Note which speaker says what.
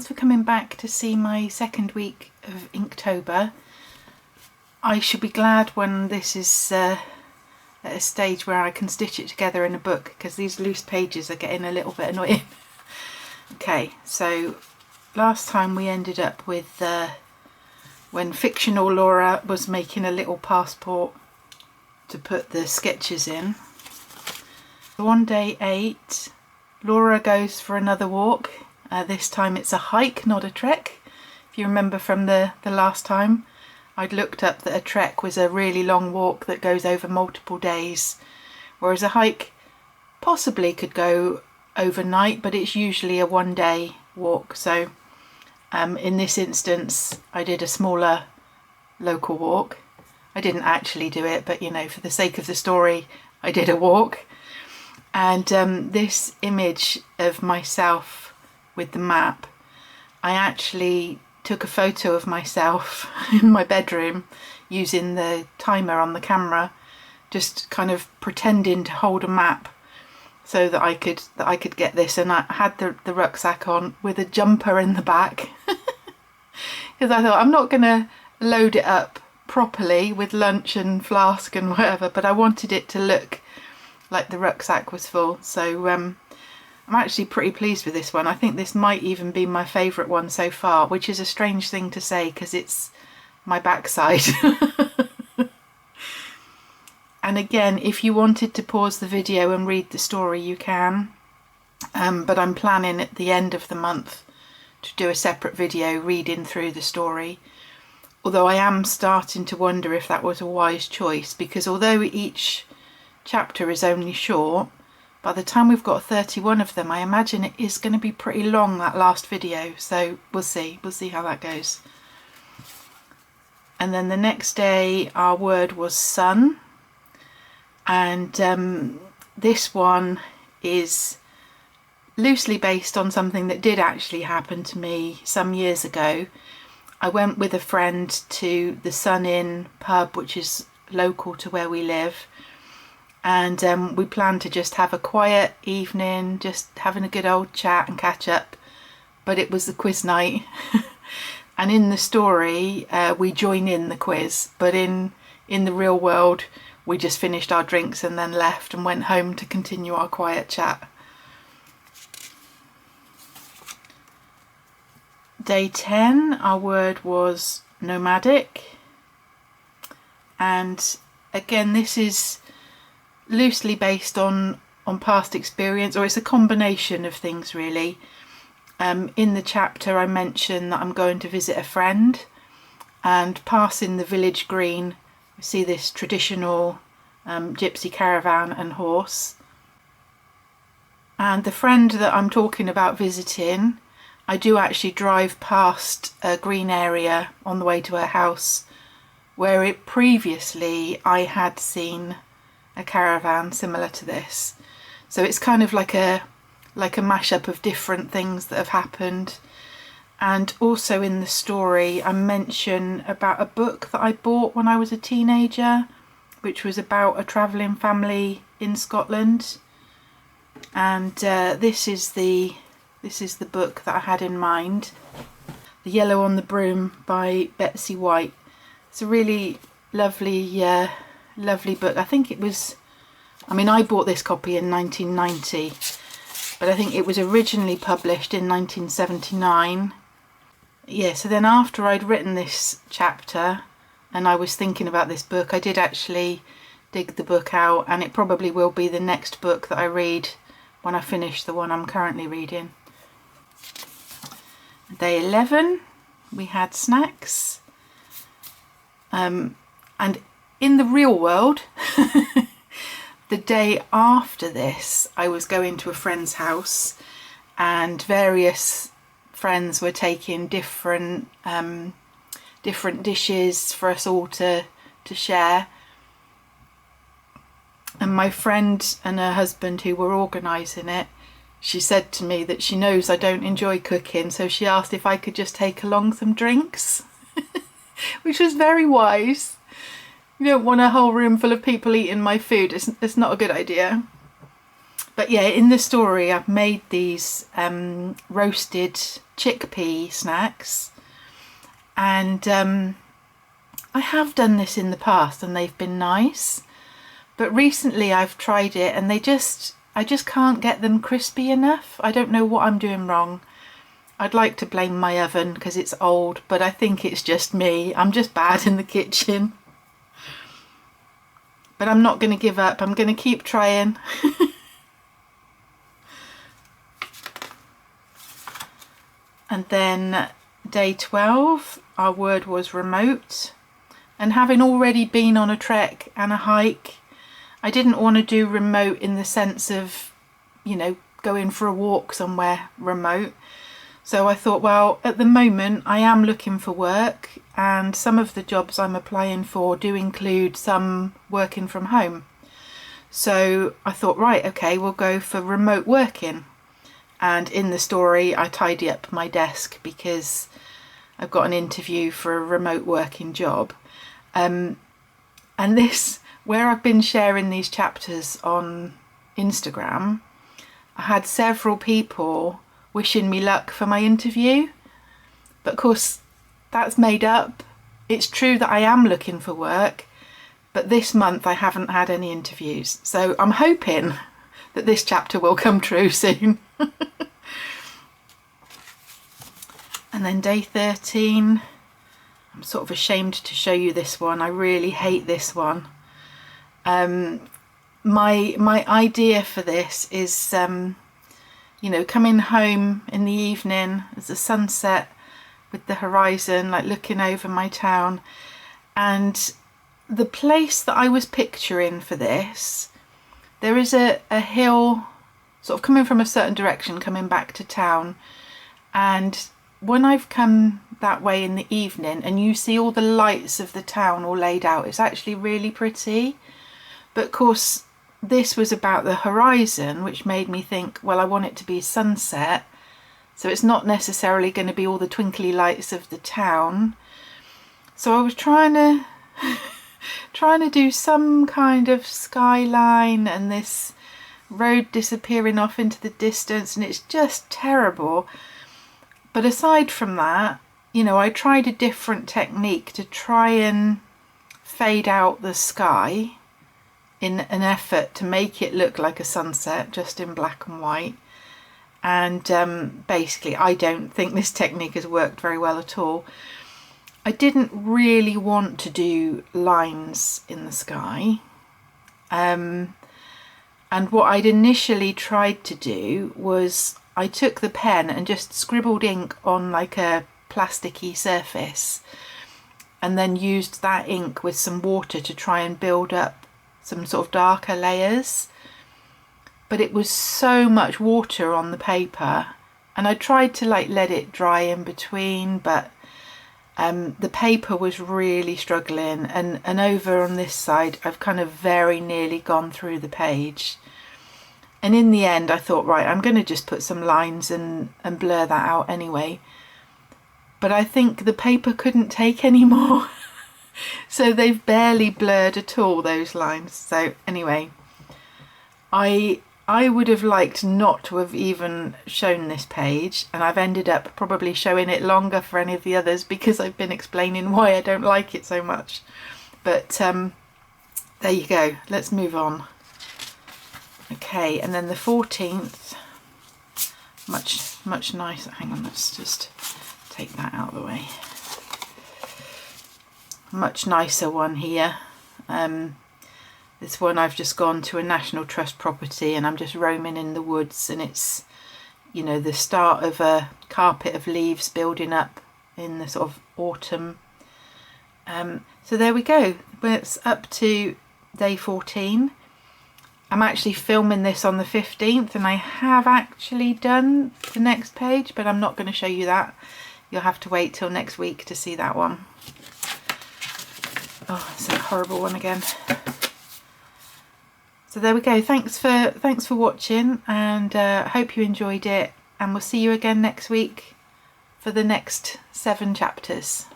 Speaker 1: thanks for coming back to see my second week of Inktober. I should be glad when this is at a stage where I can stitch it together in a book, because these loose pages are getting a little bit annoying. Okay, so last time we ended up with when fictional Laura was making a little passport to put the sketches in. On day 8, Laura goes for another walk. This time it's a hike, not a trek. If you remember from the last time, I'd looked up that a trek was a really long walk that goes over multiple days, whereas a hike possibly could go overnight, but it's usually a one-day walk. So in this instance I did a smaller local walk. I didn't actually do it, but you know, for the sake of the story, I did a walk. And this image of myself with the map, I actually took a photo of myself in my bedroom using the timer on the camera, just kind of pretending to hold a map so that I could get this. And I had the rucksack on with a jumper in the back because I thought I'm not gonna load it up properly with lunch and flask and whatever, but I wanted it to look like the rucksack was full. So I'm actually pretty pleased with this one. I think this might even be my favourite one so far, which is a strange thing to say because it's my backside. And again, if you wanted to pause the video and read the story, you can, but I'm planning at the end of the month to do a separate video reading through the story. Although I am starting to wonder if that was a wise choice, because although each chapter is only short, by the time we've got 31 of them, I imagine it is going to be pretty long, that last video. So we'll see how that goes. And then the next day our word was sun, and this one is loosely based on something that did actually happen to me some years ago. I went with a friend to the Sun Inn pub, which is local to where we live, and we planned to just have a quiet evening, just having a good old chat and catch up, but it was the quiz night. And in the story we join in the quiz, but in the real world we just finished our drinks and then left and went home to continue our quiet chat. Day 10, our word was nomadic, and again this is loosely based on past experience, or it's a combination of things really. In the chapter I mention that I'm going to visit a friend, and passing the village green we see this traditional gypsy caravan and horse, and the friend that I'm talking about visiting, I do actually drive past a green area on the way to her house where it previously I had seen a caravan similar to this. So it's kind of like a mashup of different things that have happened. And also in the story I mention about a book that I bought when I was a teenager, which was about a travelling family in Scotland. And this is the book that I had in mind, The Yellow on the Broom by Betsy White. It's a really lovely lovely book. I think it was, I mean, I bought this copy in 1990, but I think it was originally published in 1979. Yeah, so then after I'd written this chapter and I was thinking about this book, I did actually dig the book out, and it probably will be the next book that I read when I finish the one I'm currently reading. Day 11, we had snacks. And in the real world, the day after this, I was going to a friend's house, and various friends were taking different dishes for us all to share. And my friend and her husband, who were organising it, she said to me that she knows I don't enjoy cooking, so she asked if I could just take along some drinks, which was very wise. You don't want a whole room full of people eating my food. It's not a good idea. But yeah, in the story I've made these roasted chickpea snacks, and I have done this in the past and they've been nice, but recently I've tried it and I just can't get them crispy enough. I don't know what I'm doing wrong. I'd like to blame my oven because it's old, but I think it's just me. I'm just bad in the kitchen. But I'm not going to give up. I'm going to keep trying. And then day 12, our word was remote. And having already been on a trek and a hike, I didn't want to do remote in the sense of, you know, going for a walk somewhere remote. So I thought, well, at the moment I am looking for work, and some of the jobs I'm applying for do include some working from home. So I thought, right, okay, we'll go for remote working. And in the story I tidy up my desk because I've got an interview for a remote working job. And this, where I've been sharing these chapters on Instagram, I had several people wishing me luck for my interview, but of course that's made up. It's true that I am looking for work, but this month I haven't had any interviews, so I'm hoping that this chapter will come true soon. And then day 13, I'm sort of ashamed to show you this one. I really hate this one. My idea for this is you know, coming home in the evening as the sunset with the horizon, like looking over my town. And the place that I was picturing for this, there is a hill sort of coming from a certain direction, coming back to town. And when I've come that way in the evening and you see all the lights of the town all laid out, it's actually really pretty. But of course, this was about the horizon, which made me think, well, I want it to be sunset, so it's not necessarily going to be all the twinkly lights of the town. So I was trying to do some kind of skyline and this road disappearing off into the distance, and it's just terrible. But aside from that, you know, I tried a different technique to try and fade out the sky in an effort to make it look like a sunset, just in black and white. And basically I don't think this technique has worked very well at all. I didn't really want to do lines in the sky, and what I'd initially tried to do was I took the pen and just scribbled ink on like a plasticky surface, and then used that ink with some water to try and build up some sort of darker layers. But it was so much water on the paper, and I tried to like let it dry in between, but the paper was really struggling, and over on this side I've kind of very nearly gone through the page. And in the end I thought, right, I'm going to just put some lines and blur that out anyway. But I think the paper couldn't take any more. So they've barely blurred at all, those lines. So anyway, I would have liked not to have even shown this page, and I've ended up probably showing it longer for any of the others because I've been explaining why I don't like it so much. But there you go, let's move on. Okay, and then the 14th, much nicer. Hang on, let's just take that out of the way. Much nicer one here. This one I've just gone to a National Trust property and I'm just roaming in the woods, and it's, you know, the start of a carpet of leaves building up in the sort of autumn. So there we go, it's up to day 14. I'm actually filming this on the 15th and I have actually done the next page, but I'm not going to show you that. You'll have to wait till next week to see that one. Oh, it's a horrible one again. So there we go. Thanks for watching, and hope you enjoyed it, and we'll see you again next week for the next 7 chapters.